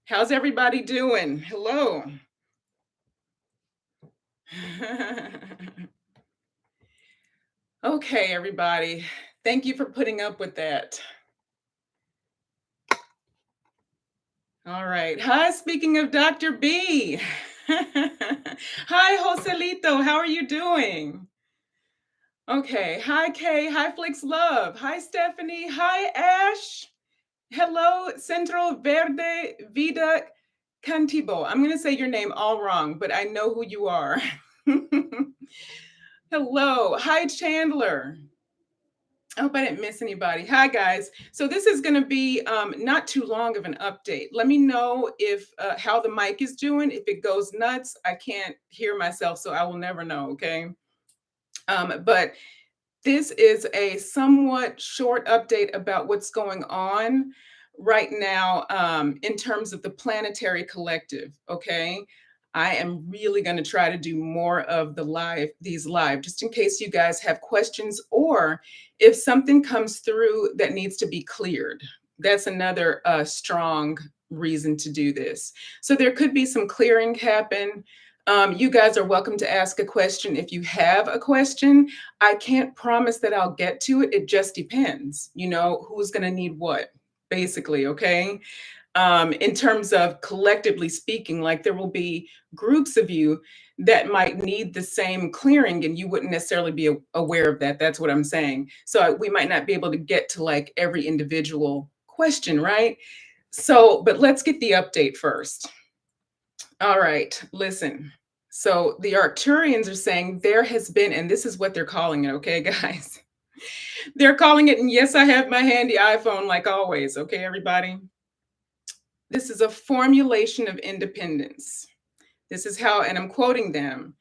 How's everybody doing? Hello. Okay, everybody. Thank you for putting up with that. All right. Hi, speaking of Dr. B. Hi, Joselito. How are you doing? Okay. Hi, Kay. Hi, Flix Love. Hi, Stephanie. Hi, Ash. Hello, Centro Verde Vida Cantibo. I'm going to say your name all wrong, but I know who you are. Hello. Hi, Chandler. I hope I didn't miss anybody. Hi, guys. So this is going to be not too long of an update. Let me know if how the mic is doing. If it goes nuts, I can't hear myself, so I will never know, okay? But this is a somewhat short update about what's going on right now in terms of the planetary collective, okay? I am really going to try to do more of these live, just in case you guys have questions or if something comes through that needs to be cleared. That's another strong reason to do this. So there could be some clearing happen. You guys are welcome to ask a question if you have a question. I can't promise that I'll get to it. It just depends, who's going to need what, basically, okay? In terms of collectively speaking, like there will be groups of you that might need the same clearing and you wouldn't necessarily be aware of that. That's what I'm saying. So we might not be able to get to like every individual question, right? So, but let's get the update first. All right, listen. So the Arcturians are saying there has been, and this is what they're calling it, okay, guys? They're calling it, and yes, I have my handy iPhone like always, okay, everybody? This is a formulation of independence. This is how, and I'm quoting them,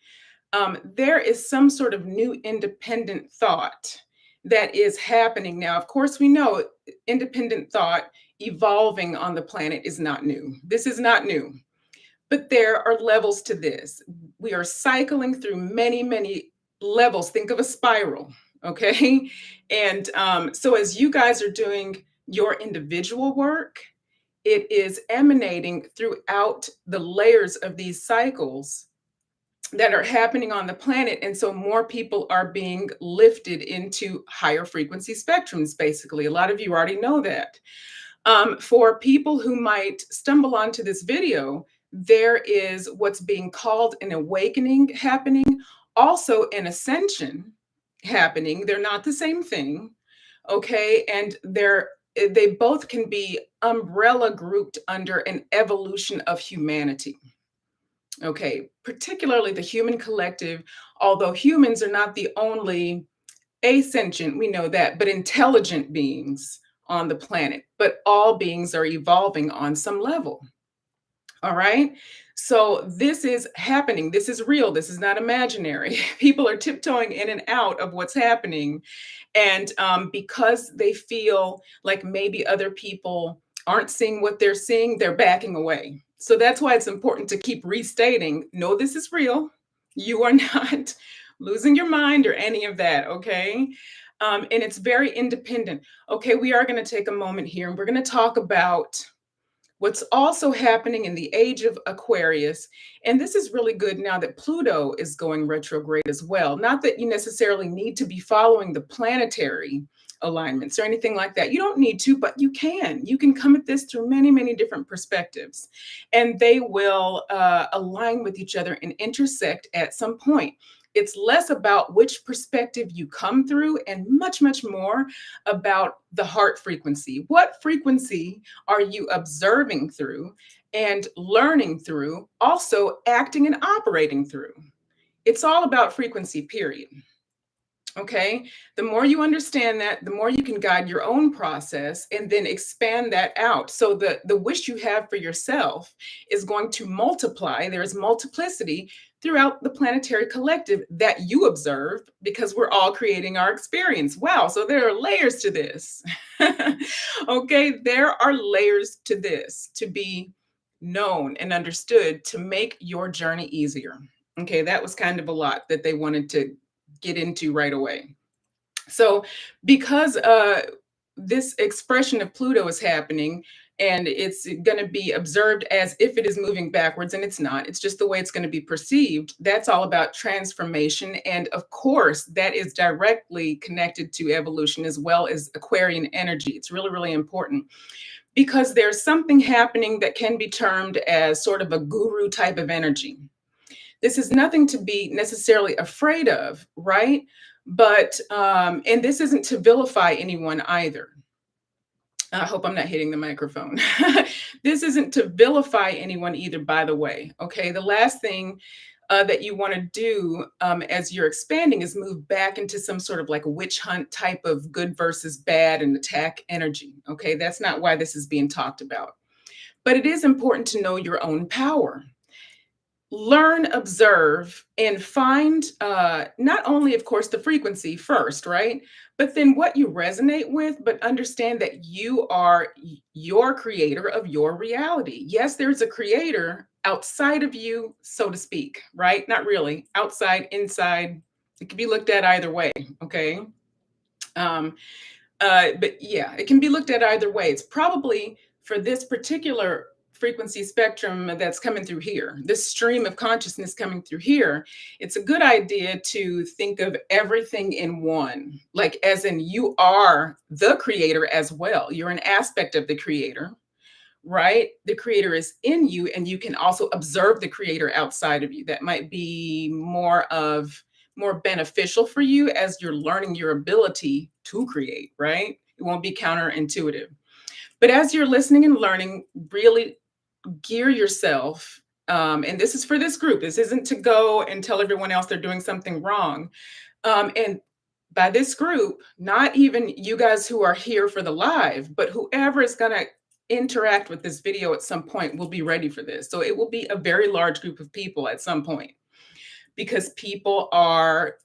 there is some sort of new independent thought that is happening now. Of course, we know independent thought evolving on the planet is not new. This is not new. But there are levels to this. We are cycling through many, many levels. Think of a spiral, okay? And so as you guys are doing your individual work, it is emanating throughout the layers of these cycles that are happening on the planet. And so more people are being lifted into higher frequency spectrums, basically. A lot of you already know that. For people who might stumble onto this video, there is what's being called an awakening happening, also an ascension happening. They're not the same thing, okay? And they both can be umbrella grouped under an evolution of humanity. Okay, particularly the human collective, although humans are not the only ascendant, we know that, but intelligent beings on the planet, but all beings are evolving on some level. All right. So this is happening. This is real. This is not imaginary. People are tiptoeing in and out of what's happening. And because they feel like maybe other people aren't seeing what they're seeing, they're backing away. So that's why it's important to keep restating, no, this is real. You are not losing your mind or any of that. Okay. And it's very independent. Okay. We are going to take a moment here and we're going to talk about what's also happening in the age of Aquarius. And this is really good now that Pluto is going retrograde as well. Not that you necessarily need to be following the planetary alignments or anything like that. You don't need to, but you can. You can come at this through many, many different perspectives. And they will align with each other and intersect at some point. It's less about which perspective you come through and much, much more about the heart frequency. What frequency are you observing through and learning through, also acting and operating through? It's all about frequency, period. Okay. The more you understand that, the more you can guide your own process and then expand that out. So the wish you have for yourself is going to multiply. There's multiplicity throughout the planetary collective that you observe because we're all creating our experience. Wow. So there are layers to this. Okay. There are layers to this to be known and understood to make your journey easier. Okay. That was kind of a lot that they wanted to get into right away. So because this expression of Pluto is happening, and it's going to be observed as if it is moving backwards, and it's not. It's just the way it's going to be perceived. That's all about transformation, and of course that is directly connected to evolution as well as Aquarian energy. It's really, really important because there's something happening that can be termed as sort of a guru type of energy. This is nothing to be necessarily afraid of, right? But and this isn't to vilify anyone either. I hope I'm not hitting the microphone. This isn't to vilify anyone either, by the way. Okay. The last thing that you want to do as you're expanding is move back into some sort of like a witch hunt type of good versus bad and attack energy. Okay. That's not why this is being talked about. But it is important to know your own power. Learn, observe, and find not only, of course, the frequency first, right? But then what you resonate with, but understand that you are your creator of your reality. Yes, there's a creator outside of you, so to speak, right? Not really. Outside, inside. It can be looked at either way, okay? Um, but yeah, it can be looked at either way. It's probably for this particular frequency spectrum that's coming through here, this stream of consciousness coming through here, it's a good idea to think of everything in one, like as in you are the creator as well. You're an aspect of the creator, right? The creator is in you, and you can also observe the creator outside of you. That might be more beneficial for you as you're learning your ability to create, right? It won't be counterintuitive. But as you're listening and learning, really gear yourself. And this is for this group. This isn't to go and tell everyone else they're doing something wrong. And by this group, not even you guys who are here for the live, but whoever is going to interact with this video at some point will be ready for this. So it will be a very large group of people at some point, because people are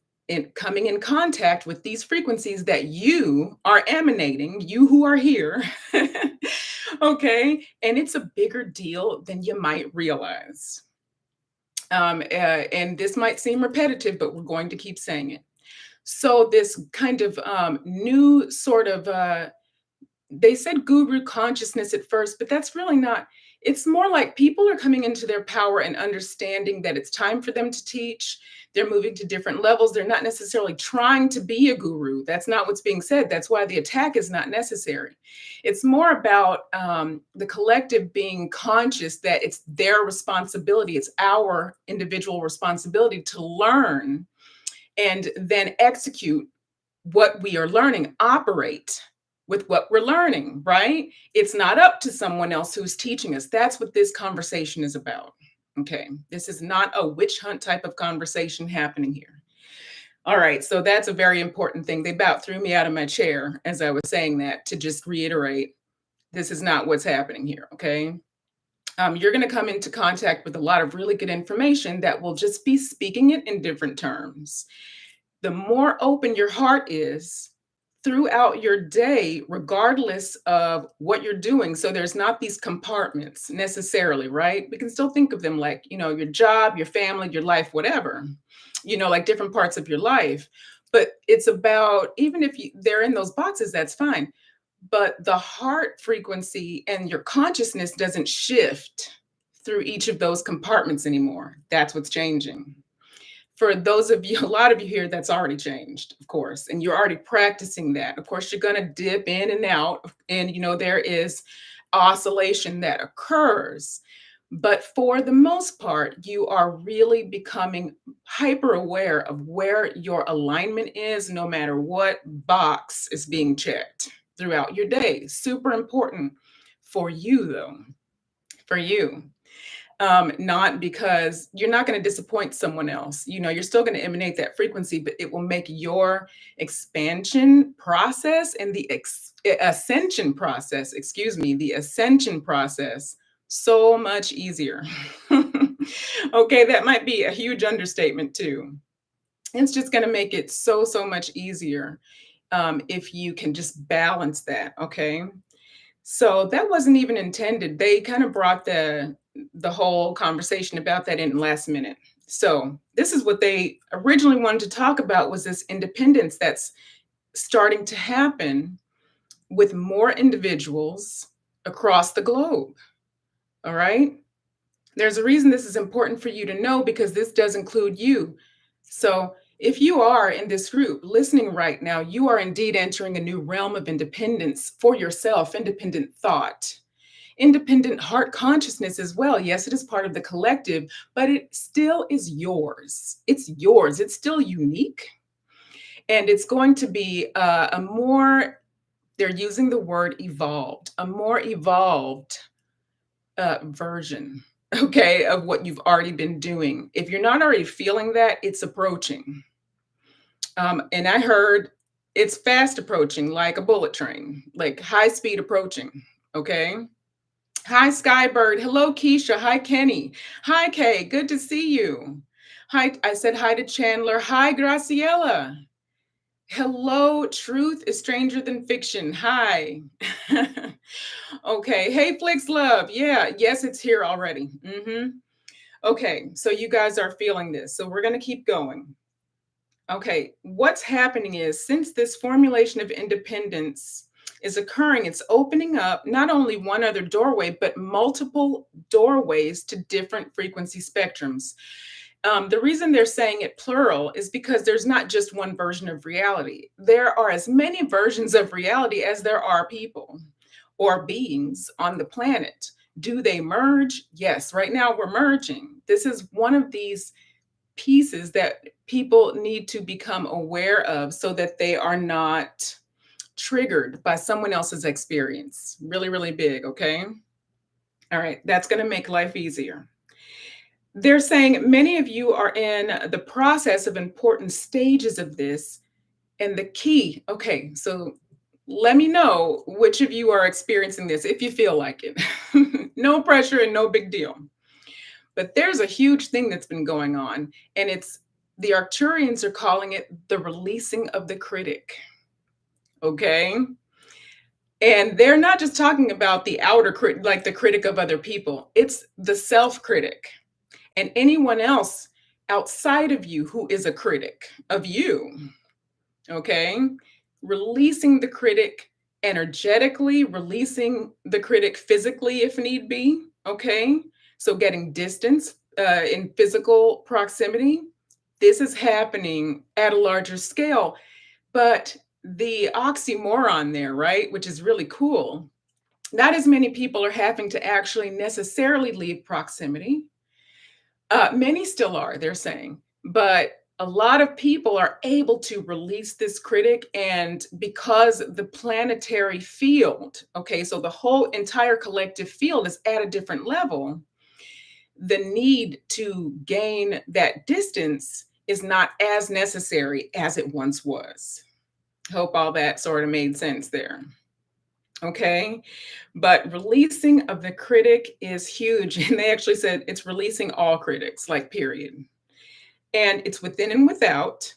coming in contact with these frequencies that you are emanating, you who are here. Okay. And it's a bigger deal than you might realize. And this might seem repetitive, but we're going to keep saying it. So this kind of new sort of they said guru consciousness at first, but that's really not. It's more like people are coming into their power and understanding that it's time for them to teach. They're moving to different levels. They're not necessarily trying to be a guru. That's not what's being said. That's why the attack is not necessary. It's more about the collective being conscious that it's their responsibility. It's our individual responsibility to learn and then execute what we are learning, operate with what we're learning, right? It's not up to someone else who's teaching us. That's what this conversation is about. Okay. This is not a witch hunt type of conversation happening here. All right. So that's a very important thing. They about threw me out of my chair as I was saying that, to just reiterate, this is not what's happening here. Okay. You're going to come into contact with a lot of really good information that will just be speaking it in different terms. The more open your heart is throughout your day, regardless of what you're doing. So there's not these compartments necessarily, right? We can still think of them like, your job, your family, your life, whatever, like different parts of your life. But it's about, even if they're in those boxes, that's fine. But the heart frequency and your consciousness doesn't shift through each of those compartments anymore. That's what's changing. For those of you, a lot of you here, that's already changed, of course, and you're already practicing that. Of course, you're going to dip in and out, and there is oscillation that occurs. But for the most part, you are really becoming hyper aware of where your alignment is, no matter what box is being checked throughout your day. Super important for you, though, for you. Not because you're not going to disappoint someone else. You're still going to emanate that frequency, but it will make your expansion process and the ascension process, the ascension process so much easier. Okay, that might be a huge understatement too. It's just going to make it so much easier if you can just balance that. Okay. So that wasn't even intended. They kind of brought the whole conversation about that in last minute. So this is what they originally wanted to talk about, was this independence that's starting to happen with more individuals, across the globe. All right. There's a reason this is important for you to know because this does include you. So, if you are in this group listening right now, you are indeed entering a new realm of independence for yourself, independent thought, independent heart consciousness as well. Yes, it is part of the collective, but it still is yours. It's yours. It's still unique. And it's going to be a more, they're using the word evolved, a more evolved version, okay, of what you've already been doing. If you're not already feeling that, it's approaching. And I heard it's fast approaching, like a bullet train, like high speed approaching. Okay. Hi, Skybird. Hello, Keisha. Hi, Kenny. Hi, Kay. Good to see you. Hi. I said hi to Chandler. Hi, Graciela. Hello, truth is stranger than fiction. Hi. Okay. Hey, Flix Love. Yeah. Yes, it's here already. Okay. So you guys are feeling this. So we're going to keep going. Okay, what's happening is since this formulation of independence is occurring, it's opening up not only one other doorway, but multiple doorways to different frequency spectrums. The reason they're saying it plural is because there's not just one version of reality. There are as many versions of reality as there are people or beings on the planet. Do they merge? Yes, right now we're merging. This is one of these pieces that people need to become aware of so that they are not triggered by someone else's experience. Really, really big, okay? All right, that's going to make life easier. They're saying many of you are in the process of important stages of this. And the key, okay, so let me know which of you are experiencing this if you feel like it. No pressure and no big deal. But there's a huge thing that's been going on, and it's the Arcturians are calling it the releasing of the critic. Okay. And they're not just talking about the outer critic, like the critic of other people, it's the self critic and anyone else outside of you who is a critic of you. Okay. Releasing the critic energetically, releasing the critic physically if need be. Okay. So getting distance in physical proximity. This is happening at a larger scale. But the oxymoron there, right, which is really cool, not as many people are having to actually necessarily leave proximity. Many still are, they're saying, but a lot of people are able to release this critic. And because the planetary field, okay, so the whole entire collective field is at a different level, the need to gain that distance is not as necessary as it once was. Hope all that sort of made sense there. Okay. But releasing of the critic is huge. And they actually said it's releasing all critics, like, period. And it's within and without.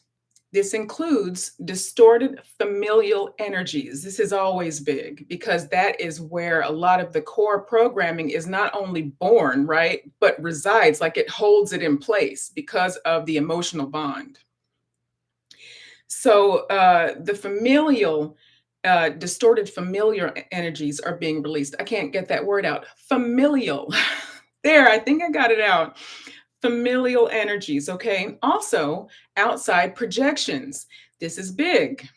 This includes distorted familial energies. This is always big because that is where a lot of the core programming is not only born, right, but resides, like it holds it in place because of the emotional bond. So the familial, distorted familiar energies are being released. I can't get that word out. Familial. There, I think I got it out. Familial energies, okay? Also, outside projections. This is big.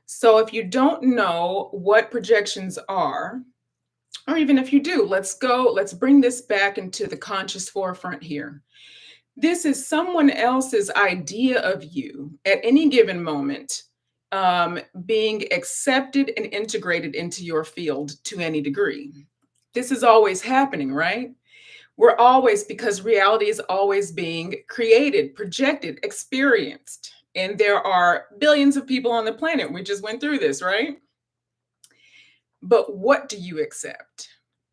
So if you don't know what projections are, or even if you do, let's bring this back into the conscious forefront here. This is someone else's idea of you at any given moment, being accepted and integrated into your field to any degree. This is always happening, right? We're always, because reality is always being created, projected, experienced. And there are billions of people on the planet. We just went through this, right? But what do you accept?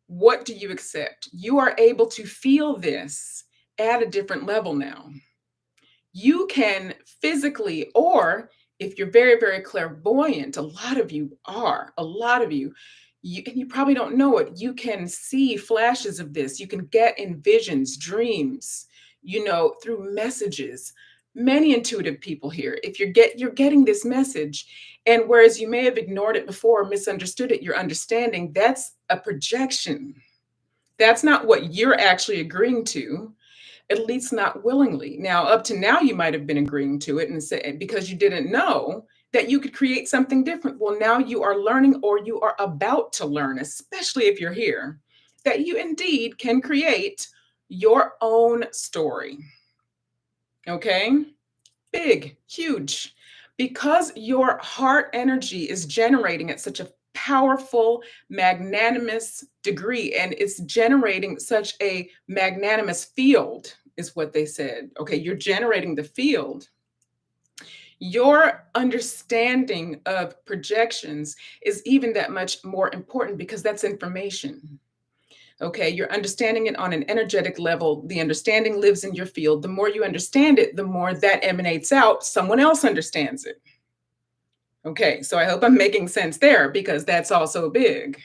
What do you accept? You are able to feel this at a different level now. You can physically, or if you're very, very clairvoyant, a lot of you are, a lot of you, and you probably don't know it, you can see flashes of this. You can get in visions, dreams, through messages, Many intuitive people here. If you're getting this message, and whereas you may have ignored it before, misunderstood it, you're understanding that's a projection. That's not what you're actually agreeing to, at least not willingly. Now, up to now, you might have been agreeing to it and say because you didn't know that you could create something different. Well, now you are learning, or you are about to learn, especially if you're here, that you indeed can create your own story. Okay? Big, huge. Because your heart energy is generating at such a powerful, magnanimous degree, and it's generating such a magnanimous field, is what they said. Okay, you're generating the field. Your understanding of projections is even that much more important because that's information. Okay, you're understanding it on an energetic level. The understanding lives in your field. The more you understand it, the more that emanates out. Someone else understands it. Okay, so I hope I'm making sense there because that's also big.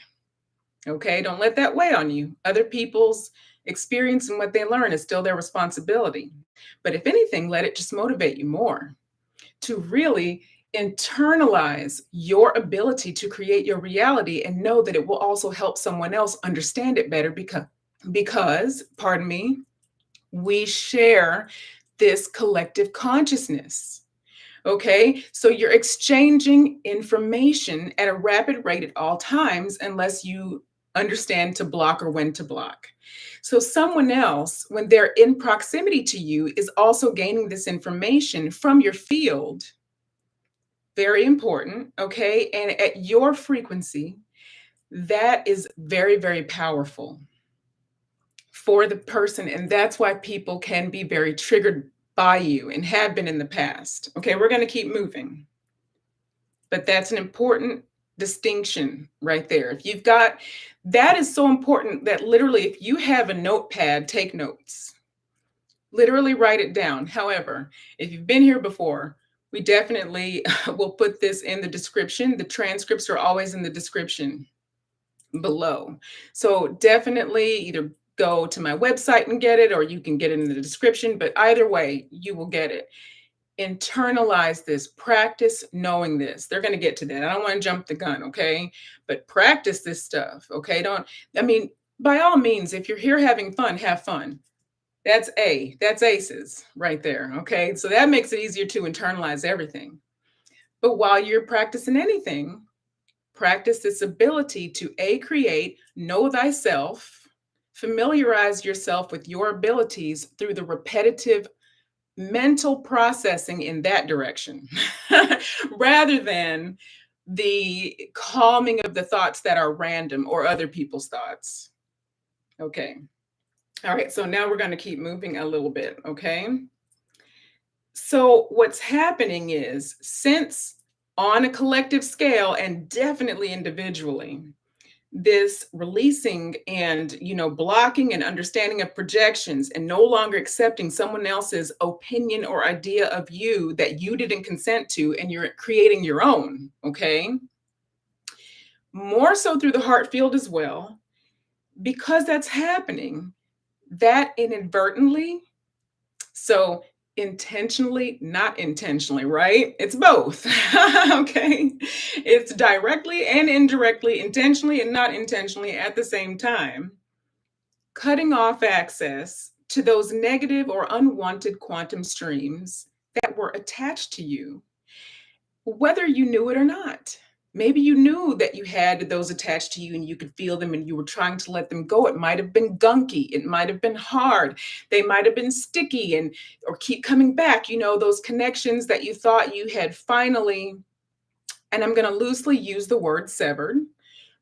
Okay, don't let that weigh on you. Other people's experience and what they learn is still their responsibility. But if anything, let it just motivate you more to really internalize your ability to create your reality and know that it will also help someone else understand it better because pardon me, we share this collective consciousness. Okay, so you're exchanging information at a rapid rate at all times unless you understand to block or when to block. So someone else, when they're in proximity to you, is also gaining this information from your field. Very important, okay? And at your frequency, that is very, very powerful for the person. And that's why people can be very triggered by you and have been in the past. Okay, we're going to keep moving. But that's an important distinction right there. If you've got, that is so important that literally, if you have a notepad, take notes. Literally write it down. However, if you've been here before, we definitely will put this in the description. The transcripts are always in the description below. So definitely either go to my website and get it, or you can get it in the description. But either way, you will get it. Internalize this, practice knowing this. They're going to get to that. I don't want to jump the gun, okay? But practice this stuff, okay? I mean, by all means, if you're here having fun, have fun. That's aces right there, okay? So that makes it easier to internalize everything. But while you're practicing anything, practice this ability to create, know thyself, familiarize yourself with your abilities through the repetitive mental processing in that direction rather than the calming of the thoughts that are random or other people's thoughts. Okay. All right. So now we're going to keep moving a little bit. Okay. So what's happening is, since on a collective scale and definitely individually, this releasing and blocking and understanding of projections and no longer accepting someone else's opinion or idea of you that you didn't consent to, and you're creating your own, okay, more so through the heart field as well, because that's happening, that inadvertently, so intentionally, not intentionally, right? It's both. Okay. It's directly and indirectly, intentionally and not intentionally at the same time, cutting off access to those negative or unwanted quantum streams that were attached to you, whether you knew it or not. Maybe you knew that you had those attached to you and you could feel them and you were trying to let them go. It might have been gunky. It might have been hard. They might have been sticky and or keep coming back. Those connections that you thought you had finally, and I'm going to loosely use the word severed,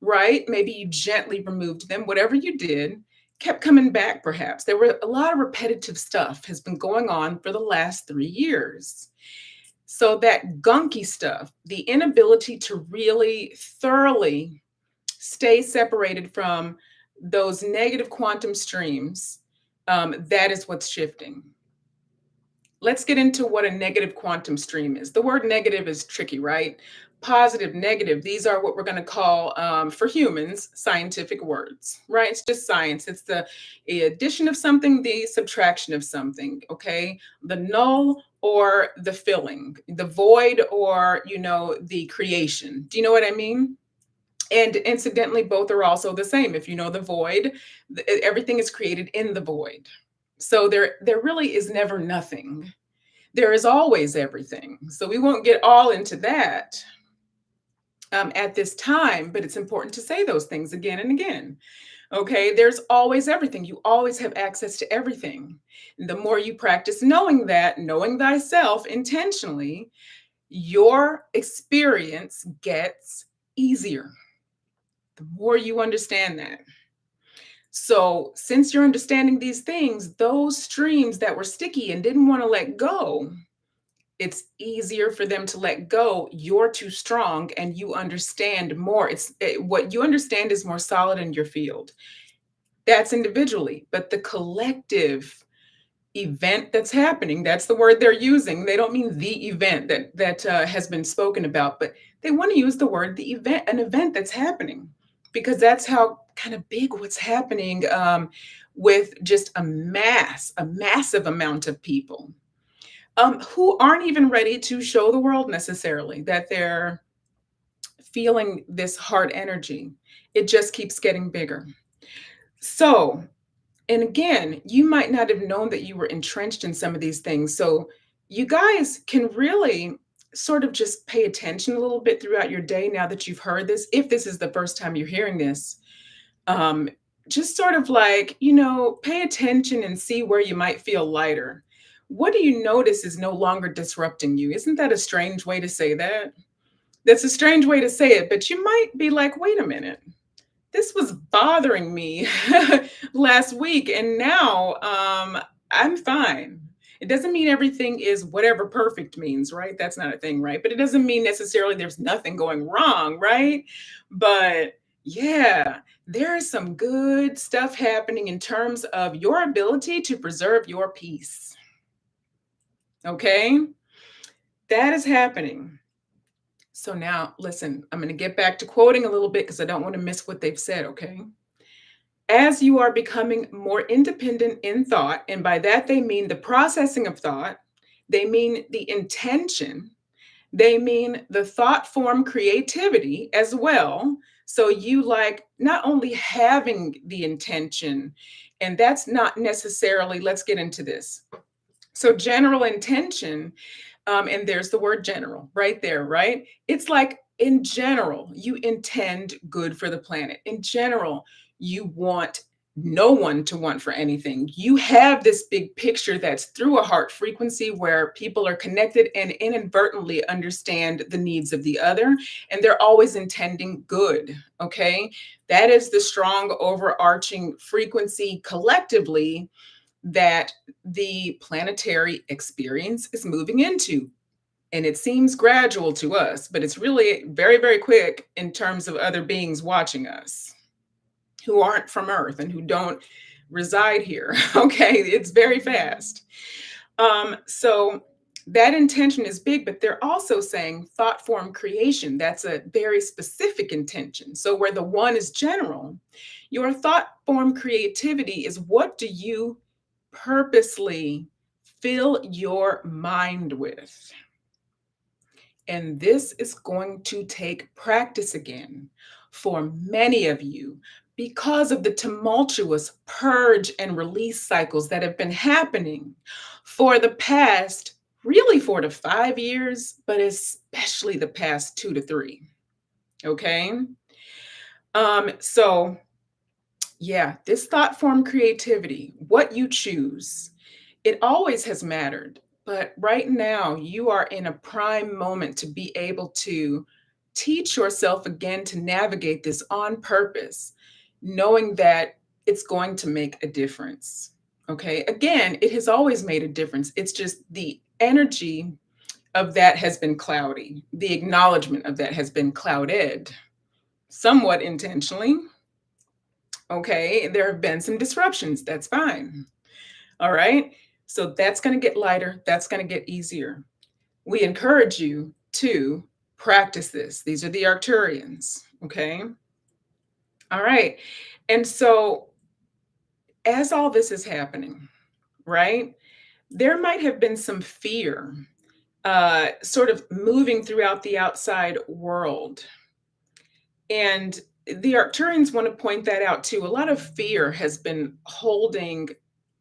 right? Maybe you gently removed them. Whatever you did kept coming back, perhaps. There were a lot of repetitive stuff has been going on for the last 3 years. So that gunky stuff, the inability to really thoroughly stay separated from those negative quantum streams, that is what's shifting. Let's get into what a negative quantum stream is. The word negative is tricky, right? positive, negative. These are what we're going to call, for humans, scientific words, right? It's just science. It's the addition of something, the subtraction of something, okay? The null or the filling, the void or, the creation. Do you know what I mean? And incidentally, both are also the same. If you know the void, everything is created in the void. So there really is never nothing. There is always everything. So we won't get all into that at this time, but it's important to say those things again and again. Okay, there's always everything. You always have access to everything. And the more you practice knowing that, knowing thyself intentionally, your experience gets easier. The more you understand that. So, since you're understanding these things, those streams that were sticky and didn't want to let go, it's easier for them to let go. You're too strong and you understand more. What you understand is more solid in your field. That's individually, but the collective event that's happening, that's the word they're using. They don't mean the event that has been spoken about, but they want to use the word the event, an event that's happening, because that's how kind of big what's happening, with just a massive amount of people, who aren't even ready to show the world necessarily that they're feeling this heart energy. It just keeps getting bigger. So, and again, you might not have known that you were entrenched in some of these things. So, you guys can really sort of just pay attention a little bit throughout your day now that you've heard this. If this is the first time you're hearing this, um, just sort of like, pay attention and see where you might feel lighter. What do you notice is no longer disrupting you? Isn't that a strange way to say that? That's a strange way to say it, but you might be like, wait a minute, this was bothering me last week, and now I'm fine. It doesn't mean everything is whatever perfect means, right? That's not a thing, right? But it doesn't mean necessarily there's nothing going wrong, right? But yeah, there's some good stuff happening in terms of your ability to preserve your peace. Okay? That is happening. So now, listen, I'm going to get back to quoting a little bit because I don't want to miss what they've said, okay? As you are becoming more independent in thought, and by that they mean the processing of thought, they mean the intention, they mean the thought form creativity as well. So you like not only having the intention, and that's not necessarily, let's get into this. So general intention, and there's the word general right there, right? It's like in general, you intend good for the planet. In general, you want no one to want for anything. You have this big picture that's through a heart frequency where people are connected and inadvertently understand the needs of the other, and they're always intending good. Okay. That is the strong overarching frequency collectively that the planetary experience is moving into. And it seems gradual to us, but it's really very, very quick in terms of other beings watching us who aren't from Earth and who don't reside here. Okay, it's very fast. So that intention is big, but they're also saying thought form creation. That's a very specific intention. So where the one is general, your thought form creativity is what do you purposely fill your mind with? And this is going to take practice again for many of you because of the tumultuous purge and release cycles that have been happening for the past really 4 to 5 years, but especially the past 2 to 3. Okay. So yeah, this thought form creativity, what you choose, it always has mattered. But right now, you are in a prime moment to be able to teach yourself again to navigate this on purpose, knowing that it's going to make a difference. Okay. Again, it has always made a difference. It's just the energy of that has been cloudy. The acknowledgement of that has been clouded somewhat intentionally. Okay. There have been some disruptions. That's fine. All right. So that's going to get lighter. That's going to get easier. We encourage you to Practice this. These are the Arcturians. Okay. All right. And so, as all this is happening, right, there might have been some fear sort of moving throughout the outside world. And the Arcturians want to point that out too. A lot of fear has been holding.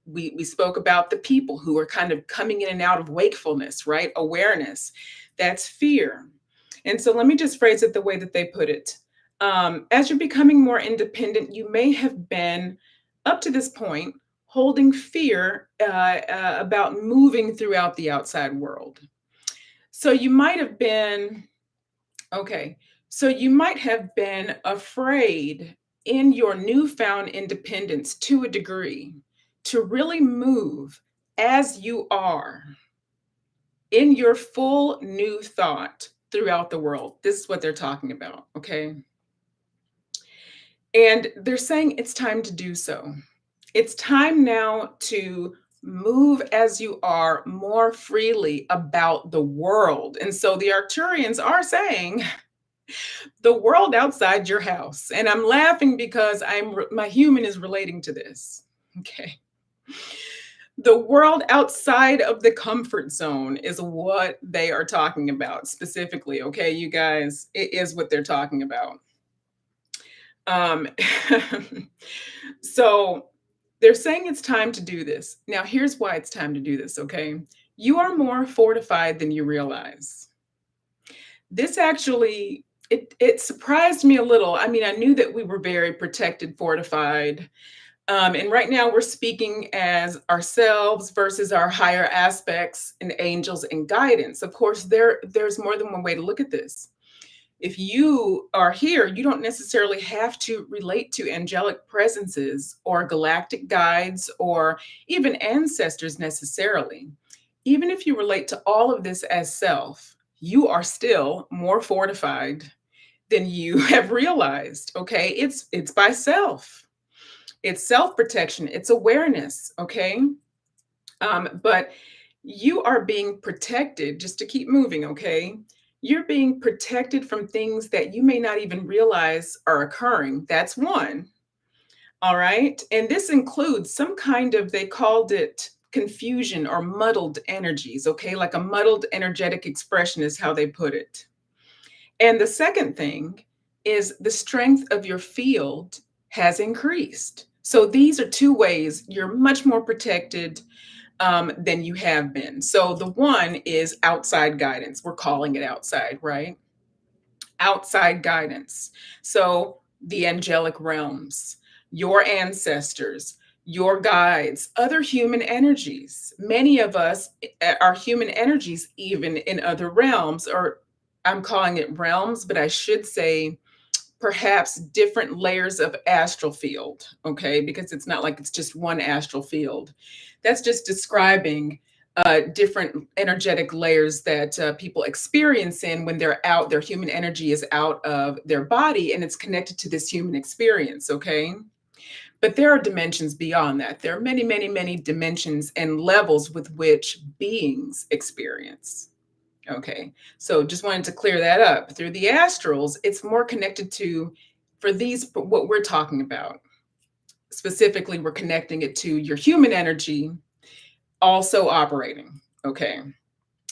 We spoke about the people who are kind of coming in and out of wakefulness, right? Awareness. That's fear. And so let me just phrase it the way that they put it. As you're becoming more independent, you may have been, up to this point, holding fear about moving throughout the outside world. So you might have been, okay, so you might have been afraid in your newfound independence to a degree to really move as you are in your full new thought throughout the world. This is what they're talking about, okay? And they're saying it's time to do so. It's time now to move as you are more freely about the world. And so the Arcturians are saying the world outside your house. And I'm laughing because my human is relating to this. Okay. The world outside of the comfort zone is what they are talking about specifically. Okay, you guys, it is what they're talking about. Um, so they're saying it's time to do this. Now, here's why it's time to do this. Okay. You are more fortified than you realize. This actually, it surprised me a little. I mean, I knew that we were very protected, fortified. And right now we're speaking as ourselves versus our higher aspects and angels and guidance. Of course, there's more than one way to look at this. If you are here, you don't necessarily have to relate to angelic presences or galactic guides or even ancestors necessarily. Even if you relate to all of this as self, you are still more fortified than you have realized. Okay, it's by self. It's self-protection, it's awareness, okay? But you are being protected, just to keep moving, okay? You're being protected from things that you may not even realize are occurring. That's one. All right. And this includes some kind of, they called it confusion or muddled energies, okay? Like a muddled energetic expression is how they put it. And the second thing is the strength of your field has increased. So these are two ways you're much more protected than you have been. So the one is outside guidance. We're calling it outside, right? Outside guidance. So the angelic realms, your ancestors, your guides, other human energies. Many of us are human energies, even in other realms, or I'm calling it realms, but I should say perhaps different layers of astral field, okay? Because it's not like it's just one astral field. That's just describing different energetic layers that people experience in when they're out, their human energy is out of their body and it's connected to this human experience, okay? But there are dimensions beyond that. There are many, many, many dimensions and levels with which beings experience. Okay, so just wanted to clear that up. Through the astrals, it's more connected to, for these, what we're talking about. Specifically, we're connecting it to your human energy also operating. Okay,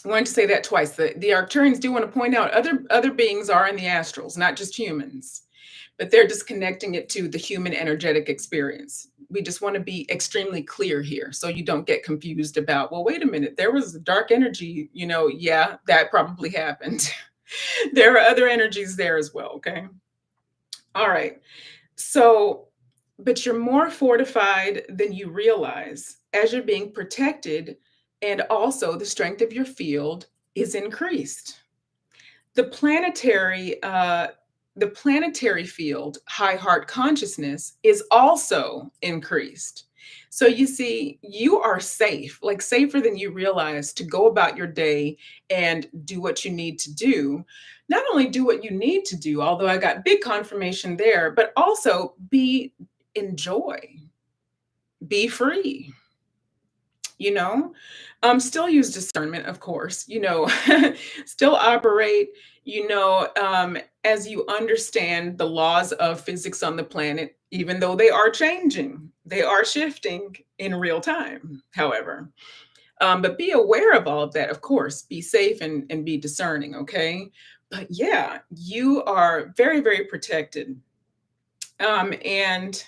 I wanted to say that twice. The Arcturians do want to point out other beings are in the astrals, not just humans, but they're just connecting it to the human energetic experience. We just want to be extremely clear here so you don't get confused about, well, wait a minute, there was dark energy, yeah, that probably happened. There are other energies there as well, okay? All right. So, but you're more fortified than you realize as you're being protected, and also the strength of your field is increased. The planetary the planetary field, high heart consciousness, is also increased. So you see, you are safe, like safer than you realize, to go about your day and do what you need to do. Not only do what you need to do, although I got big confirmation there, but also enjoy, be free. you know? Still use discernment, of course, still operate, as you understand the laws of physics on the planet, even though they are changing, they are shifting in real time, however. But be aware of all of that, of course, be safe and be discerning, okay? But yeah, you are very, very protected. And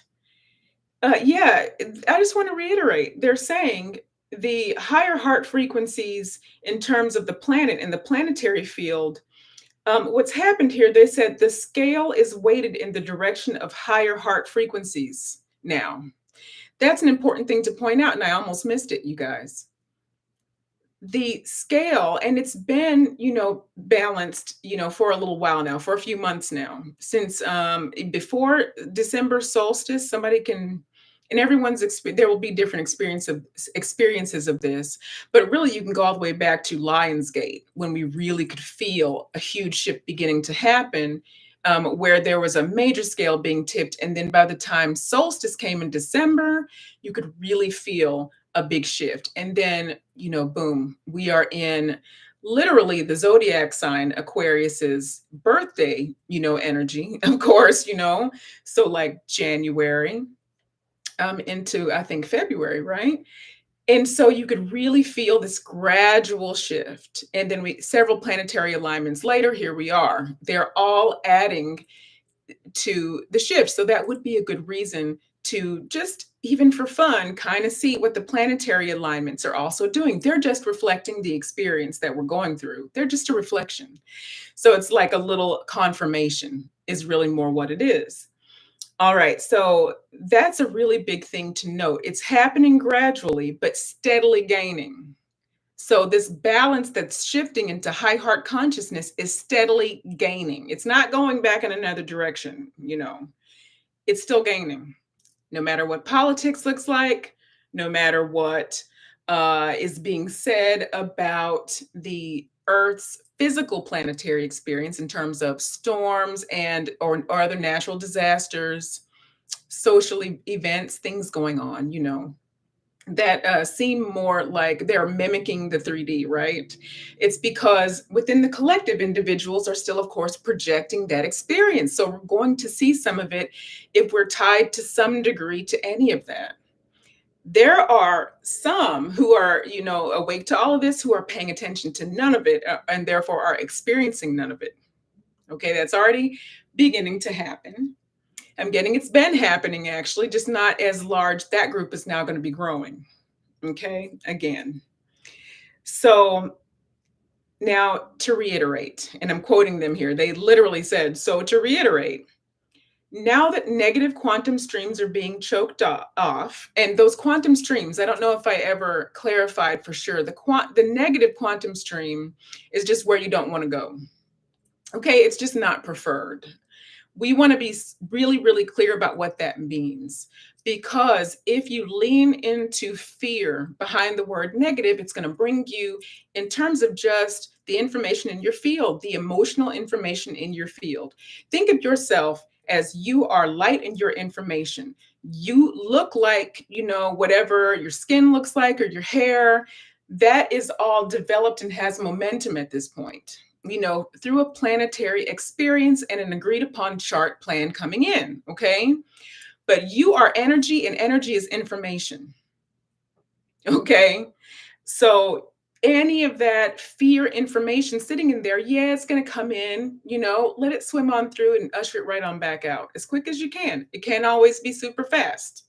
yeah, I just want to reiterate they're saying the higher heart frequencies in terms of the planet and the planetary field. What's happened here, they said the scale is weighted in the direction of higher heart frequencies now. That's an important thing to point out, and I almost missed it, you guys. The scale, and it's been, balanced, for a little while now, for a few months now, since before December solstice. Somebody can, and there will be different experiences of this, but really you can go all the way back to Lionsgate when we really could feel a huge shift beginning to happen, where there was a major scale being tipped, and then by the time solstice came in December, you could really feel a big shift. And then, boom, we are in literally the zodiac sign Aquarius's birthday, energy, of course, so like January into, I think, February, right? And so you could really feel this gradual shift. And then several planetary alignments later, here we are. They're all adding to the shift. So that would be a good reason to just, even for fun, kind of see what the planetary alignments are also doing. They're just reflecting the experience that we're going through. They're just a reflection. So it's like a little confirmation, is really more what it is. All right. So that's a really big thing to note. It's happening gradually, but steadily gaining. So this balance that's shifting into high heart consciousness is steadily gaining. It's not going back in another direction, it's still gaining. No matter what politics looks like, no matter what is being said about the Earth's physical planetary experience in terms of storms and or other natural disasters, social events, things going on, that seem more like they're mimicking the 3D, right? It's because within the collective, individuals are still, of course, projecting that experience. So we're going to see some of it if we're tied to some degree to any of that. There are some who are, awake to all of this, who are paying attention to none of it, and therefore are experiencing none of it. Okay, that's already beginning to happen. I'm getting it's been happening, actually, just not as large. That group is now going to be growing. Okay, again. So now to reiterate, and I'm quoting them here, they literally said, so to reiterate, now that negative quantum streams are being choked off, and those quantum streams, I don't know if I ever clarified for sure, the negative quantum stream is just where you don't want to go. Okay, it's just not preferred. We want to be really, really clear about what that means. Because if you lean into fear behind the word negative, it's going to bring you, in terms of just the information in your field, the emotional information in your field. Think of yourself as you are light in your information. You look like, whatever your skin looks like or your hair, that is all developed and has momentum at this point, through a planetary experience and an agreed upon chart plan coming in. Okay. But you are energy, and energy is information. Okay. So any of that fear information sitting in there, yeah, it's going to come in, let it swim on through and usher it right on back out as quick as you can. It can't always be super fast.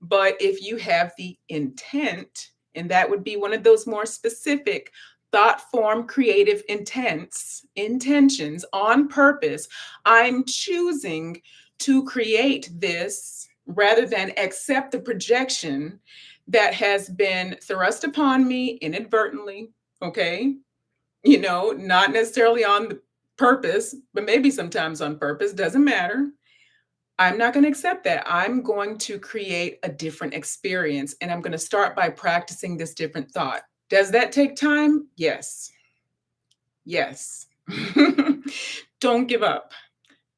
But if you have the intent, and that would be one of those more specific thought form creative intentions on purpose, I'm choosing to create this rather than accept the projection that has been thrust upon me inadvertently. Okay, not necessarily on purpose, but maybe sometimes on purpose, doesn't matter. I'm not going to accept that. I'm going to create a different experience, and I'm going to start by practicing this different thought. Does that take time? Yes. Yes. Don't give up.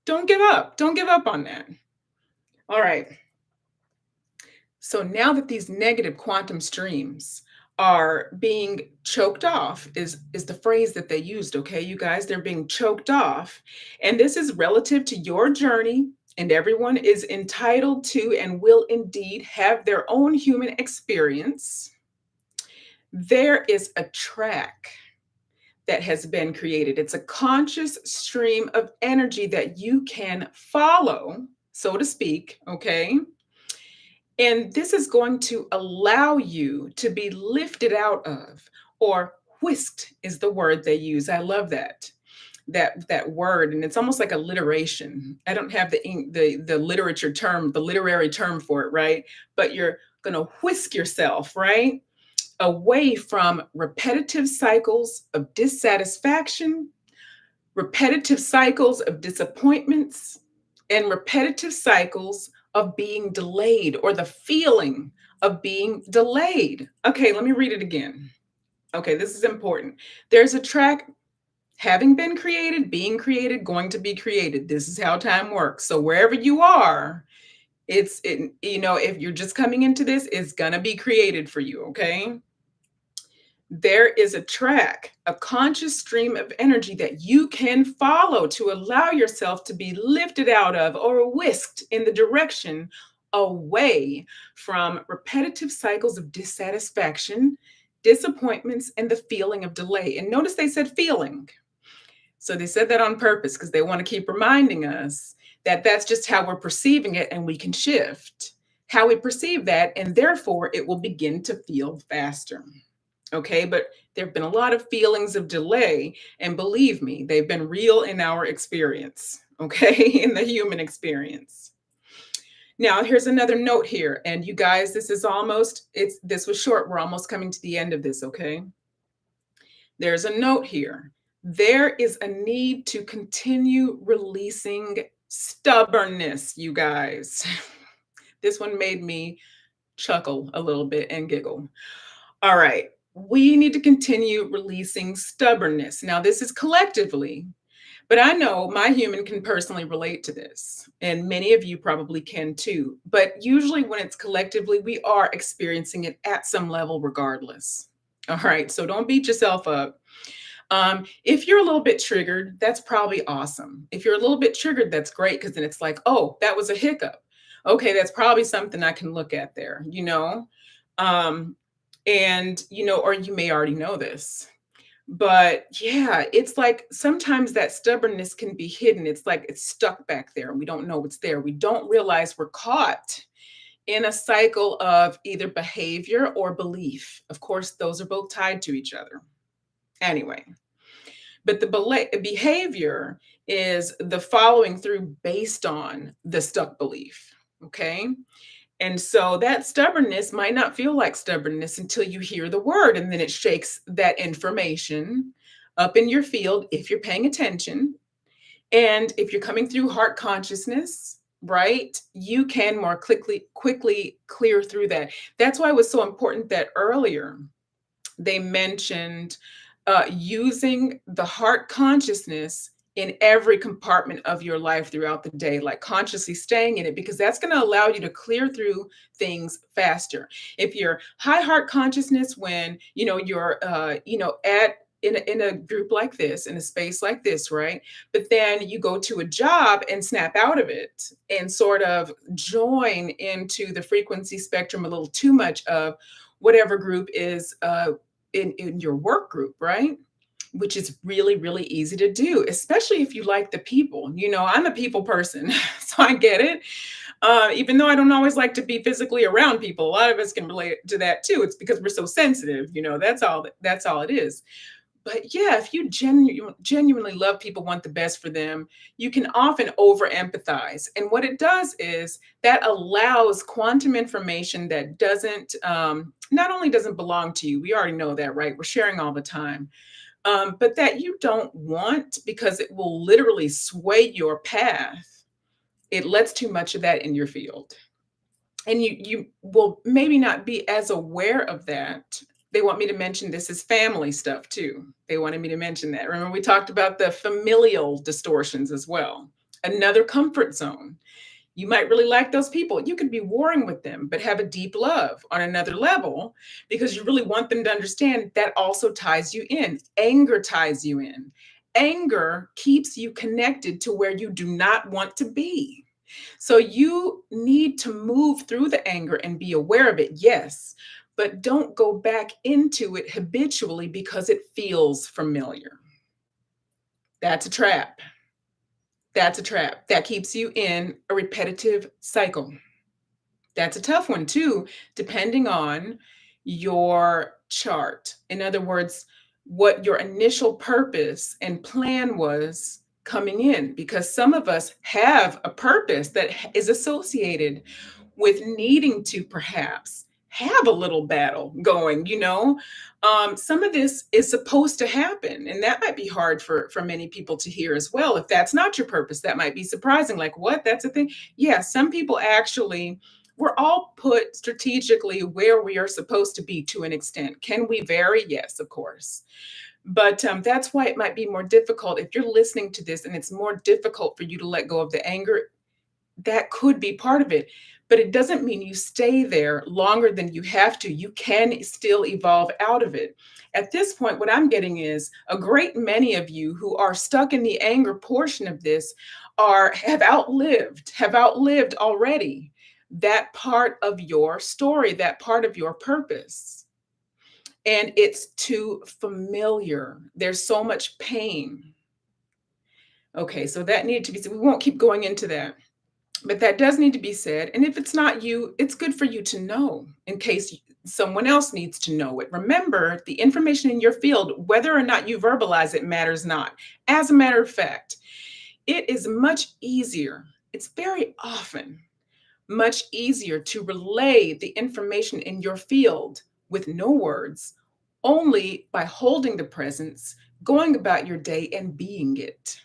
Don't give up. Don't give up on that. All right. So now that these negative quantum streams are being choked off is the phrase that they used. Okay, you guys, they're being choked off, and this is relative to your journey, and everyone is entitled to and will indeed have their own human experience. There is a track that has been created. It's a conscious stream of energy that you can follow, so to speak, okay? And this is going to allow you to be lifted out of, or whisked is the word they use. I love that word, and it's almost like alliteration. I don't have the literature term, the literary term for it, right? But you're going to whisk yourself, right? Away from repetitive cycles of dissatisfaction, repetitive cycles of disappointments, and repetitive cycles of being delayed, or the feeling of being delayed. Okay, let me read it again. Okay, this is important. There's a track having been created, being created, going to be created. This is how time works. So wherever you are, if you're just coming into this, it's going to be created for you, okay? There is a track, a conscious stream of energy that you can follow to allow yourself to be lifted out of or whisked in the direction away from repetitive cycles of dissatisfaction, disappointments, and the feeling of delay. And notice they said feeling. So they said that on purpose because they want to keep reminding us that that's just how we're perceiving it, and we can shift how we perceive that, and therefore it will begin to feel faster. Okay, but there have been a lot of feelings of delay, and believe me, they've been real in our experience, okay, in the human experience. Now, here's another note here, and you guys, this was short. We're almost coming to the end of this, okay? There's a note here. There is a need to continue releasing stubbornness, you guys. This one made me chuckle a little bit and giggle. All right. We need to continue releasing stubbornness. Now, this is collectively, but I know my human can personally relate to this, and many of you probably can too. But usually, when it's collectively, we are experiencing it at some level, regardless. All right. So don't beat yourself up. If you're a little bit triggered, that's probably awesome. If you're a little bit triggered, that's great, because then it's like, oh, that was a hiccup. Okay, that's probably something I can look at there, you know? Or you may already know this, but yeah, it's like sometimes that stubbornness can be hidden. It's like it's stuck back there and we don't know what's there. We don't realize we're caught in a cycle of either behavior or belief. Of course, those are both tied to each other. Anyway, but the behavior is the following through based on the stuck belief. Okay. And so that stubbornness might not feel like stubbornness until you hear the word, and then it shakes that information up in your field if you're paying attention. And if you're coming through heart consciousness, right, you can more quickly clear through that. That's why it was so important that earlier they mentioned using the heart consciousness in every compartment of your life throughout the day, like consciously staying in it, because that's going to allow you to clear through things faster. If you're high heart consciousness when you're in a group like this, in a space like this, right? But then you go to a job and snap out of it and sort of join into the frequency spectrum a little too much of whatever group is in your work group, right? Which is really, really easy to do, especially if you like the people. I'm a people person, so I get it. Even though I don't always like to be physically around people, a lot of us can relate to that too. It's because we're so sensitive, that's all it is. But yeah, if you genuinely love people, want the best for them, you can often over empathize. And what it does is that allows quantum information that doesn't, not only doesn't belong to you, we already know that, right? We're sharing all the time. But that you don't want, because it will literally sway your path. It lets too much of that in your field. And you will maybe not be as aware of that. They want me to mention this is family stuff too. They wanted me to mention that. Remember, we talked about the familial distortions as well. Another comfort zone. You might really like those people. You could be warring with them, but have a deep love on another level because you really want them to understand that also ties you in. Anger ties you in. Anger keeps you connected to where you do not want to be. So you need to move through the anger and be aware of it, yes, but don't go back into it habitually because it feels familiar. That's a trap. That's a trap. That keeps you in a repetitive cycle. That's a tough one too, depending on your chart. In other words, what your initial purpose and plan was coming in, because some of us have a purpose that is associated with needing to perhaps have a little battle going, some of this is supposed to happen, and that might be hard for many people to hear as well. If that's not your purpose, that might be surprising, like, what, that's a thing? Yeah, some people actually, we're all put strategically where we are supposed to be to an extent. Can we vary? Yes, of course. But that's why it might be more difficult if you're listening to this and it's more difficult for you to let go of the anger. That could be part of it, but it doesn't mean you stay there longer than you have to. You can still evolve out of it. At this point, what I'm getting is a great many of you who are stuck in the anger portion of this have outlived already that part of your story, that part of your purpose. And it's too familiar. There's so much pain. Okay, so that needed to be said. We won't keep going into that. But that does need to be said. And if it's not you, it's good for you to know in case someone else needs to know it. Remember, the information in your field, whether or not you verbalize it, matters not. As a matter of fact, it is much easier. It's very often much easier to relay the information in your field with no words, only by holding the presence, going about your day and being it.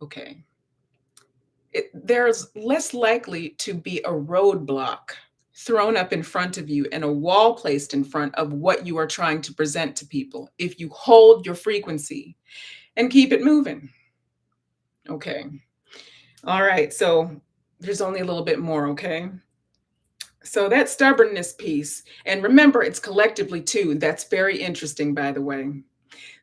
Okay. There's less likely to be a roadblock thrown up in front of you and a wall placed in front of what you are trying to present to people if you hold your frequency and keep it moving. Okay. All right. So there's only a little bit more. Okay. So that stubbornness piece, and remember, it's collectively too. That's very interesting, by the way.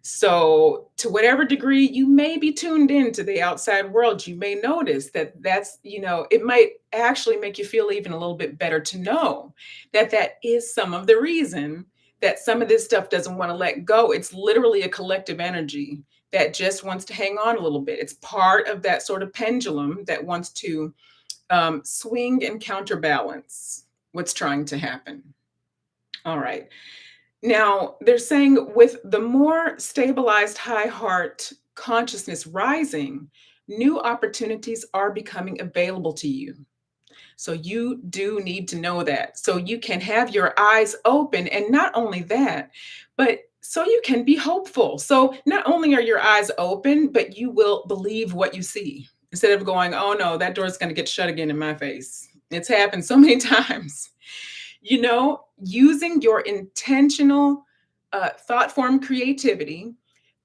So, to whatever degree you may be tuned into the outside world, you may notice it might actually make you feel even a little bit better to know that that is some of the reason that some of this stuff doesn't want to let go. It's literally a collective energy that just wants to hang on a little bit. It's part of that sort of pendulum that wants to swing and counterbalance what's trying to happen. All right. Now, they're saying with the more stabilized high heart consciousness rising, new opportunities are becoming available to you. So you do need to know that. So you can have your eyes open. And not only that, but so you can be hopeful. So not only are your eyes open, but you will believe what you see instead of going, oh no, that door's going to get shut again in my face. It's happened so many times. Using your intentional thought form creativity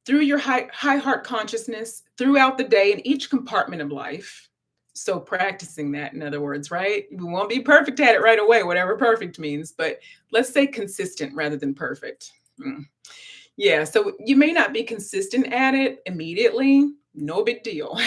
through your high heart consciousness throughout the day in each compartment of life. So practicing that, in other words, right? We won't be perfect at it right away, whatever perfect means, but let's say consistent rather than perfect. Yeah, so you may not be consistent at it immediately. No big deal.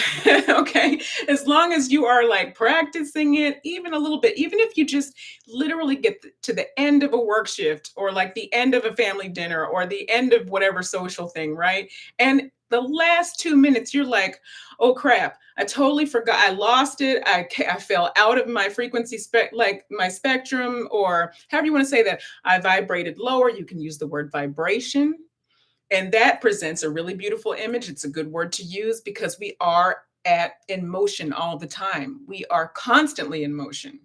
Okay. As long as you are like practicing it even a little bit, even if you just literally get to the end of a work shift or like the end of a family dinner or the end of whatever social thing, right? And the last 2 minutes, you're like, oh crap, I totally forgot. I lost it. I fell out of my frequency like my spectrum, or however you want to say that. I vibrated lower. You can use the word vibration. And that presents a really beautiful image. It's a good word to use because we are in motion all the time. We are constantly in motion.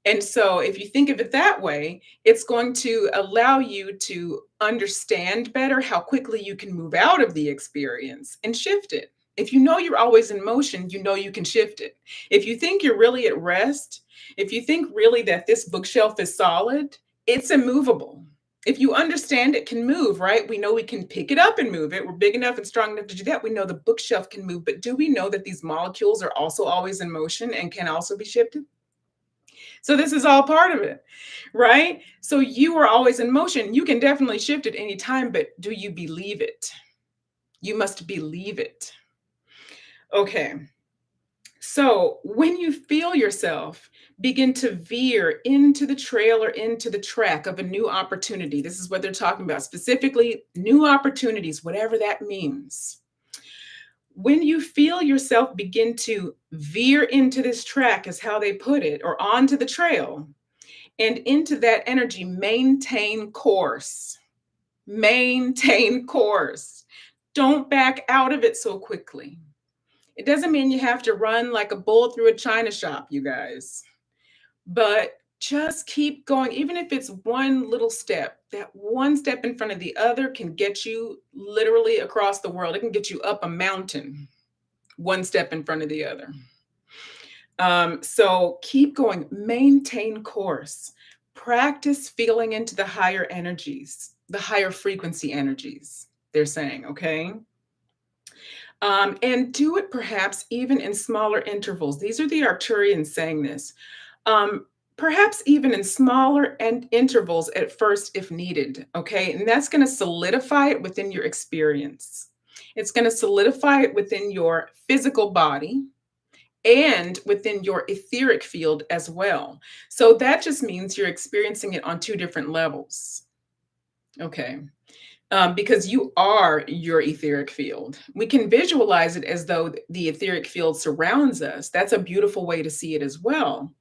And so if you think of it that way, it's going to allow you to understand better how quickly you can move out of the experience and shift it. If you know you're always in motion, you know you can shift it. If you think you're really at rest, if you think really that this bookshelf is solid, it's immovable. If you understand it can move, right? We know we can pick it up and move it. We're big enough and strong enough to do that. We know the bookshelf can move, but do we know that these molecules are also always in motion and can also be shifted? So this is all part of it, right? So you are always in motion. You can definitely shift at any time, but do you believe it? You must believe it. Okay. So when you feel yourself begin to veer into the trail or into the track of a new opportunity, this is what they're talking about, specifically new opportunities, whatever that means. When you feel yourself begin to veer into this track, is how they put it, or onto the trail, and into that energy, maintain course. Maintain course. Don't back out of it so quickly. It doesn't mean you have to run like a bull through a china shop, you guys, but just keep going. Even if it's one little step, that one step in front of the other can get you literally across the world. It can get you up a mountain, one step in front of the other. So keep going, maintain course, practice feeling into the higher energies, the higher frequency energies, they're saying, okay? And do it perhaps even in smaller intervals. These are the Arcturians saying this. Perhaps even in smaller intervals at first, if needed. Okay. And that's going to solidify it within your experience. It's going to solidify it within your physical body and within your etheric field as well. So that just means you're experiencing it on two different levels. Okay. Because you are your etheric field. We can visualize it as though the etheric field surrounds us. That's a beautiful way to see it as well.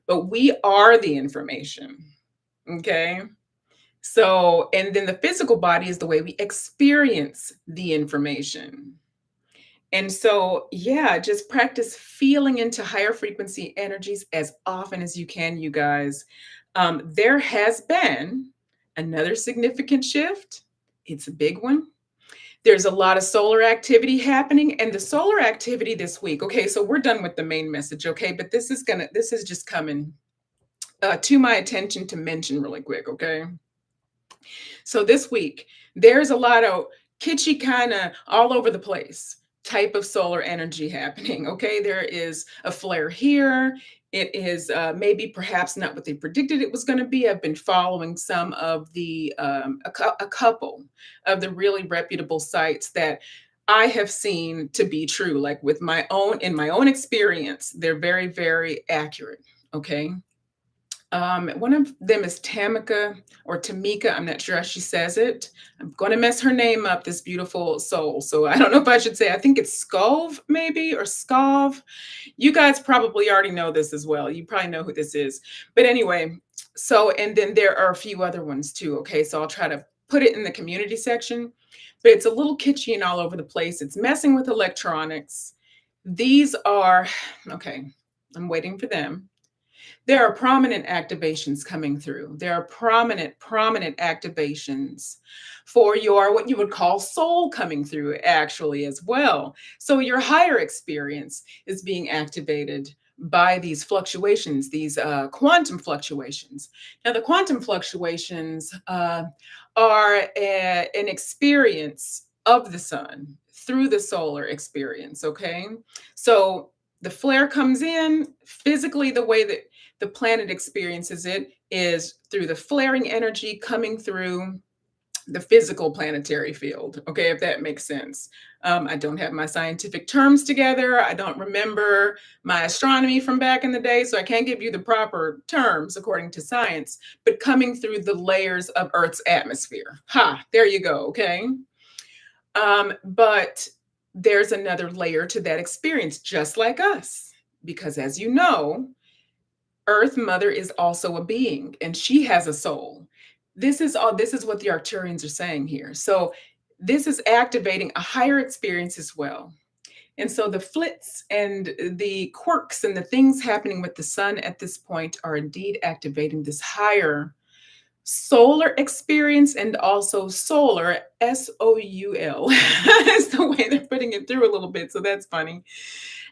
But we are the information. Okay. So, and then the physical body is the way we experience the information. And so, yeah, just practice feeling into higher frequency energies as often as you can, you guys. There has been another significant shift. It's a big one. There's a lot of solar activity happening, and the solar activity this week. Okay, so we're done with the main message, okay? But this is just coming to my attention to mention really quick, okay? So this week, there's a lot of kitschy kind of all over the place type of solar energy happening. Okay, there is a flare here. It is maybe perhaps not what they predicted it was going to be. I've been following some of the a couple of the really reputable sites that I have seen to be true, like with my own in my own experience. They're very, very accurate. Okay. One of them is Tamika or Tamika. I'm not sure how she says it. I'm going to mess her name up, this beautiful soul. So I don't know if I should say, I think it's Skov maybe or Skov. You guys probably already know this as well. You probably know who this is. But anyway, so, and then there are a few other ones too. Okay. So I'll try to put it in the community section, but it's a little kitschy and all over the place. It's messing with electronics. These are, okay, I'm waiting for them. There are prominent activations coming through. There are prominent activations for your what you would call soul coming through actually as well. So your higher experience is being activated by these fluctuations, these quantum fluctuations. Now, the quantum fluctuations are an experience of the sun through the solar experience, okay? So the flare comes in physically, the way that the planet experiences it is through the flaring energy coming through the physical planetary field. Okay, if that makes sense. I don't have my scientific terms together. I don't remember my astronomy from back in the day, so I can't give you the proper terms according to science, but coming through the layers of Earth's atmosphere. Ha, there you go. Okay. But there's another layer to that experience, just like us, because as you know, Earth Mother is also a being and she has a soul. This is what the Arcturians are saying here. So this is activating a higher experience as well. And so the flits and the quirks and the things happening with the sun at this point are indeed activating this higher solar experience, and also solar, S-O-U-L is the way they're putting it through a little bit. So that's funny.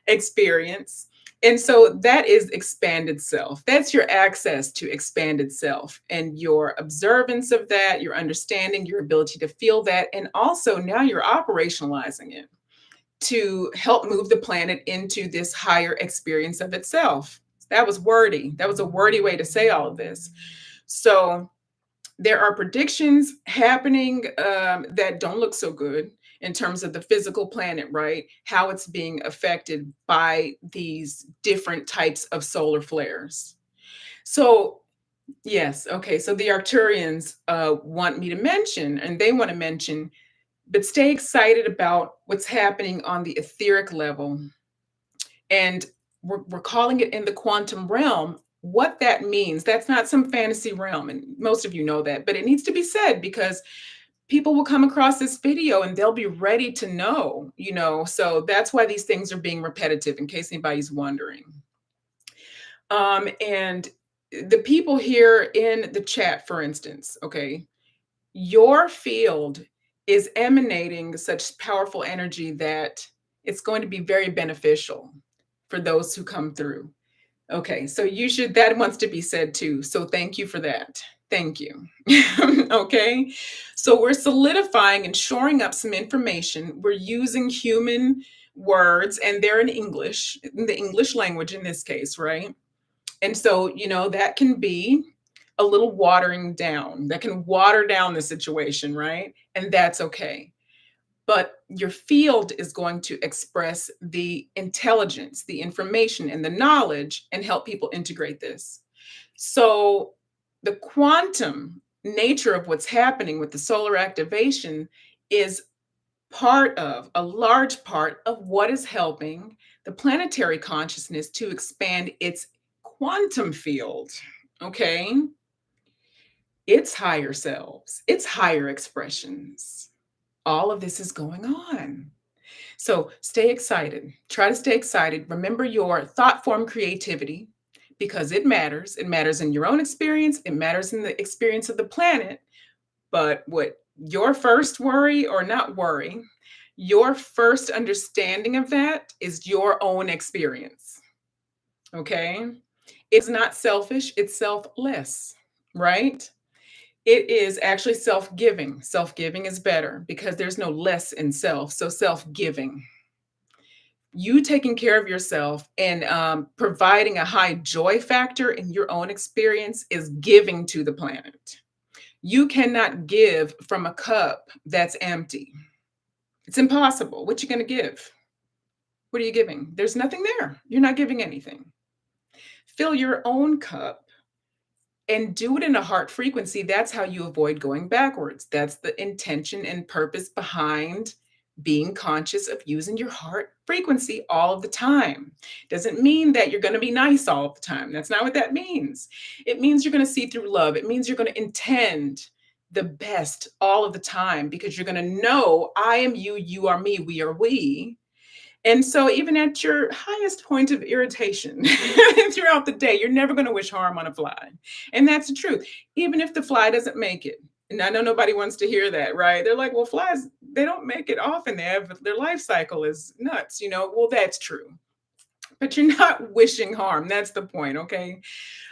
Experience. And so that is expanded self. That's your access to expanded self and your observance of that, your understanding, your ability to feel that. And also now you're operationalizing it to help move the planet into this higher experience of itself. That was wordy. That was a wordy way to say all of this. So there are predictions happening that don't look so good in terms of the physical planet, right? How it's being affected by these different types of solar flares. So, yes, okay. So the Arcturians want me to mention, and they want to mention, but stay excited about what's happening on the etheric level. And we're calling it in the quantum realm. What that means, that's not some fantasy realm. And most of you know that, but it needs to be said because people will come across this video and they'll be ready to know, so that's why these things are being repetitive in case anybody's wondering. And the people here in the chat, for instance, okay, your field is emanating such powerful energy that it's going to be very beneficial for those who come through. Okay, so that wants to be said too. So thank you for that. Thank you. Okay, so we're solidifying and shoring up some information. We're using human words, and they're in the English language in this case, right? And so, that can be a little watering down. That can water down the situation, right? And that's okay. But your field is going to express the intelligence, the information, and the knowledge and help people integrate this. So, the quantum nature of what's happening with the solar activation is a large part of what is helping the planetary consciousness to expand its quantum field. Okay. Its higher selves, its higher expressions. All of this is going on. So stay excited. Try to stay excited. Remember your thought form creativity because it matters. It matters in your own experience, it matters in the experience of the planet. But what your first worry, or not worry, your first understanding of that is your own experience. Okay? It's not selfish, it's selfless, right? It is actually self-giving. Self-giving is better because there's no less in self. So self-giving. You taking care of yourself and providing a high joy factor in your own experience is giving to the planet. You cannot give from a cup that's empty. It's impossible. What you going to give? What are you giving? There's nothing there. You're not giving anything. Fill your own cup and do it in a heart frequency. That's how you avoid going backwards. That's the intention and purpose behind being conscious of using your heart frequency all of the time. Doesn't mean that you're going to be nice all of the time. That's not what that means. It means you're going to see through love. It means you're going to intend the best all of the time because you're going to know I am you, you are me, we are we. And so, even at your highest point of irritation throughout the day, you're never going to wish harm on a fly. And that's the truth. Even if the fly doesn't make it. And I know nobody wants to hear that, right? They're like, well, flies, they don't make it often. Their life cycle is nuts, Well, that's true. But you're not wishing harm. That's the point, okay?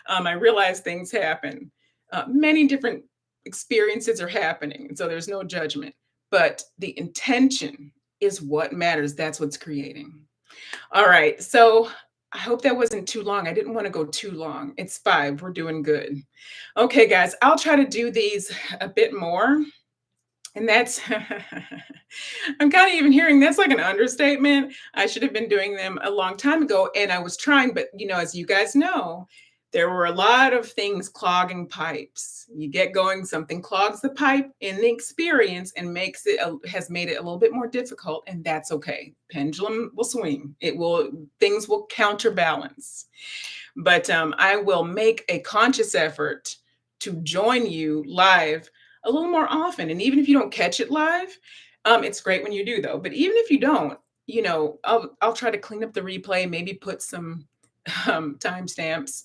I realize things happen. Many different experiences are happening. And so there's no judgment. But the intention is what matters. That's what's creating. All right. So I hope that wasn't too long. I didn't want to go too long. It's 5. We're doing good. Okay, guys, I'll try to do these a bit more. And that's, I'm kind of even hearing that's like an understatement. I should have been doing them a long time ago. And I was trying, but as you guys know, there were a lot of things clogging pipes. You get going, something clogs the pipe in the experience and has made it a little bit more difficult, and that's okay. Pendulum will swing. Things will counterbalance. But I will make a conscious effort to join you live a little more often. And even if you don't catch it live, it's great when you do though. But even if you don't, I'll try to clean up the replay, maybe put some timestamps,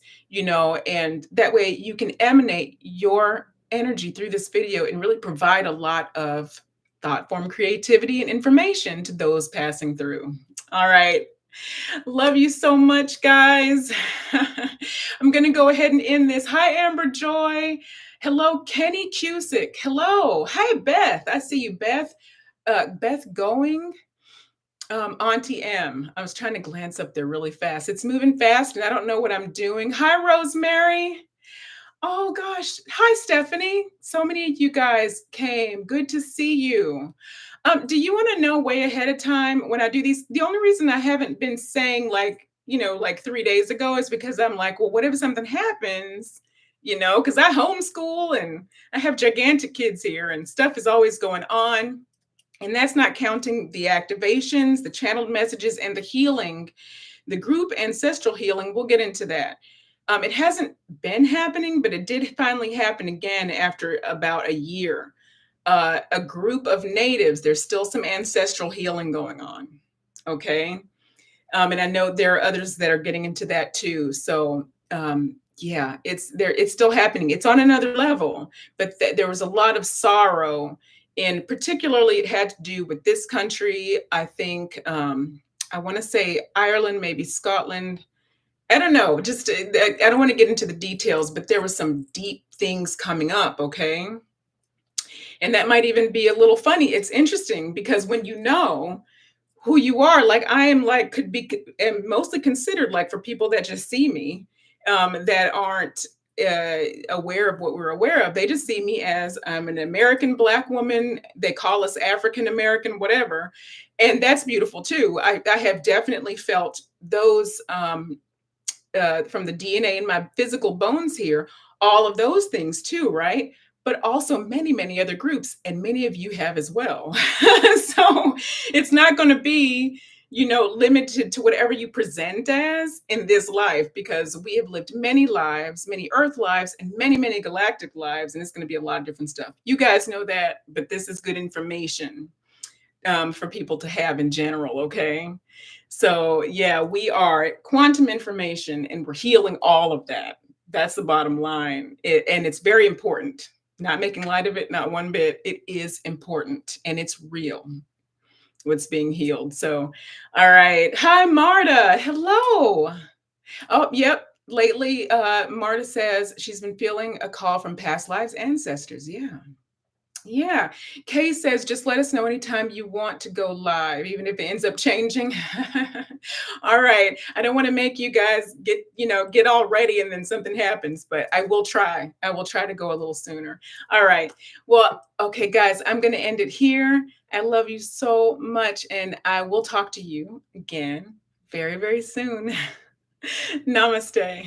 and that way you can emanate your energy through this video and really provide a lot of thought form creativity and information to those passing through. All right. Love you so much, guys. I'm going to go ahead and end this. Hi, Amber Joy. Hello, Kenny Cusick. Hello. Hi, Beth. I see you, Beth. Beth Going. Auntie M. I was trying to glance up there really fast. It's moving fast and I don't know what I'm doing. Hi, Rosemary. Oh gosh. Hi, Stephanie. So many of you guys came. Good to see you. Do you want to know way ahead of time when I do these? The only reason I haven't been saying like, like 3 days ago is because I'm like, well, what if something happens? Because I homeschool and I have gigantic kids here and stuff is always going on. And that's not counting the activations, the channeled messages, and the healing, the group ancestral healing. We'll get into that. It hasn't been happening, but it did finally happen again after about a year. A group of natives, there's still some ancestral healing going on. Okay. And I know there are others that are getting into that too. So, yeah, it's there. It's still happening. It's on another level, but there was a lot of sorrow, and particularly it had to do with this country. I think I want to say Ireland, maybe Scotland. I don't know. Just I don't want to get into the details, but there was some deep things coming up. Okay, and that might even be a little funny. It's interesting because when you know who you are, like I am, like could be am mostly considered like for people that just see me, that aren't aware of what we're aware of. They just see me as I'm an American Black woman. They call us African American, whatever, and that's beautiful too. I have definitely felt those from the DNA in my physical bones here, all of those things too, right? But also many, many other groups, and many of you have as well. So it's not going to be, limited to whatever you present as in this life, because we have lived many lives, many earth lives, and many, many galactic lives. And it's going to be a lot of different stuff. You guys know that, but this is good information for people to have in general. Okay. So, yeah, we are quantum information and we're healing all of that. That's the bottom line. And it's very important. Not making light of it, not one bit. It is important and it's real what's being healed. So, all right. Hi, Marta. Hello. Oh, yep. Lately, Marta says she's been feeling a call from past lives ancestors. Yeah. Yeah. Kay says, just let us know anytime you want to go live, even if it ends up changing. All right. I don't want to make you guys get all ready and then something happens, but I will try. I will try to go a little sooner. All right. Well, okay, guys, I'm going to end it here. I love you so much. And I will talk to you again very, very soon. Namaste.